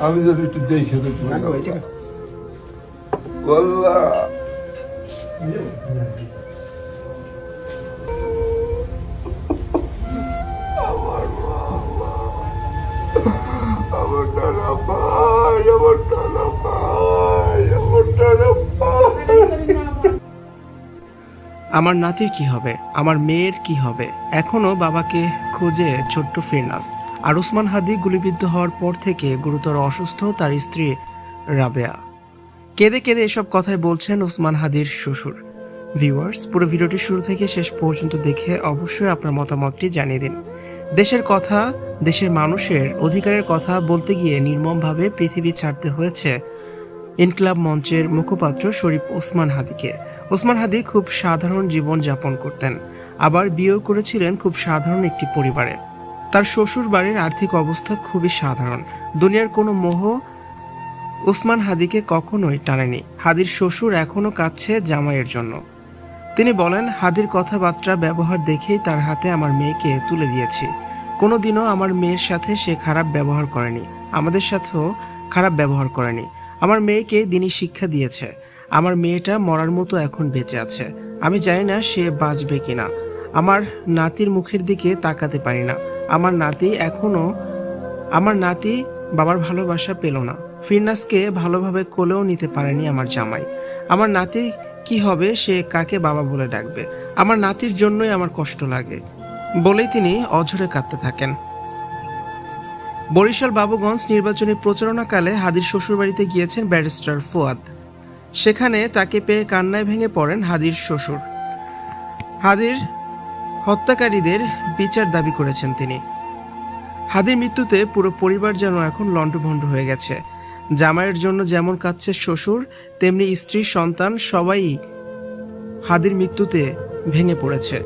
আমি যদি একটু দেখে দেখবো আল্লাহ আমার টানা ভাই, আমার টানা ভাই, আমার টানা ভাই। আমার নাতির কি হবে, আমার মেয়ের কি হবে? এখনো বাবাকে খুঁজে ছোট্ট ফিরনাস। আর ওসমান হাদি গুলিবিদ্ধ হওয়ার পর থেকে গুরুতর অসুস্থ তার স্ত্রী রাবেয়া। কেঁদে কেঁদে এসব কথাই বলছেন ওসমান হাদির শ্বশুর। ভিউয়ার্স, পুরো ভিডিওটি শুরু থেকে শেষ পর্যন্ত দেখে অবশ্যই আপনার মতামতটি জানিয়ে দিন। দেশের কথা, দেশের মানুষের অধিকারের কথা বলতে গিয়ে নির্মমভাবে পৃথিবী ছাড়তে হয়েছে ইনকিলাব মঞ্চের মুখপাত্র শরীফ ওসমান হাদিকে। ওসমান হাদি খুব সাধারণ জীবন যাপন করতেন, আবার বিয়েও করেছিলেন খুব সাধারণ একটি পরিবারে। তার শ্বশুর বাড়ির আর্থিক অবস্থা খুবই সাধারণ। দুনিয়ার কোনো মোহ ওসমান হাদিকে কখনোই টানেনি। হাদির শ্বশুর এখনও কাঁদছে জামাইয়ের জন্য। তিনি বলেন, হাদির কথাবার্তা ব্যবহার দেখেই তার হাতে আমার মেয়েকে তুলে দিয়েছি। কোনোদিনও আমার মেয়ের সাথে সে খারাপ ব্যবহার করেনি, আমাদের সাথেও খারাপ ব্যবহার করেনি। আমার মেয়েকে দিনই শিক্ষা দিয়েছে। আমার মেয়েটা মরার মতো এখন বেঁচে আছে। আমি জানি না সে বাঁচবে কিনা। আমার নাতির মুখের দিকে তাকাতে পারি না। আমার নাতি বাবার ভালোবাসা পেল না। ফিরনাসকে ভালোভাবে কোলেও নিতে পারেনি আমার জামাই। আমার নাতির কি হবে, সে কাকে বাবা বলে ডাকবে? আমার নাতির জন্যই আমার কষ্ট লাগে বলেই তিনি অঝরে কাঁদতে থাকেন। বরিশাল বাবুগঞ্জ নির্বাচনী প্রচারণাকালে হাদির শ্বশুরবাড়িতে গিয়েছেন ব্যারিস্টার ফুয়াদ। সেখানে তাকে পেয়ে কান্নায় ভেঙে পড়েন হাদির শ্বশুর। হাদির হত্যাকারীদের বিচার দাবি করেছেন তিনি। হাদির মৃত্যুতে পুরো পরিবার যেন এখন লণ্ডভণ্ড হয়ে গেছে। জামাইয়ের জন্য যেমন কাঁদছে শ্বশুর, তেমনি স্ত্রী, সন্তান সবাই হাদির মৃত্যুতে ভেঙে পড়েছে।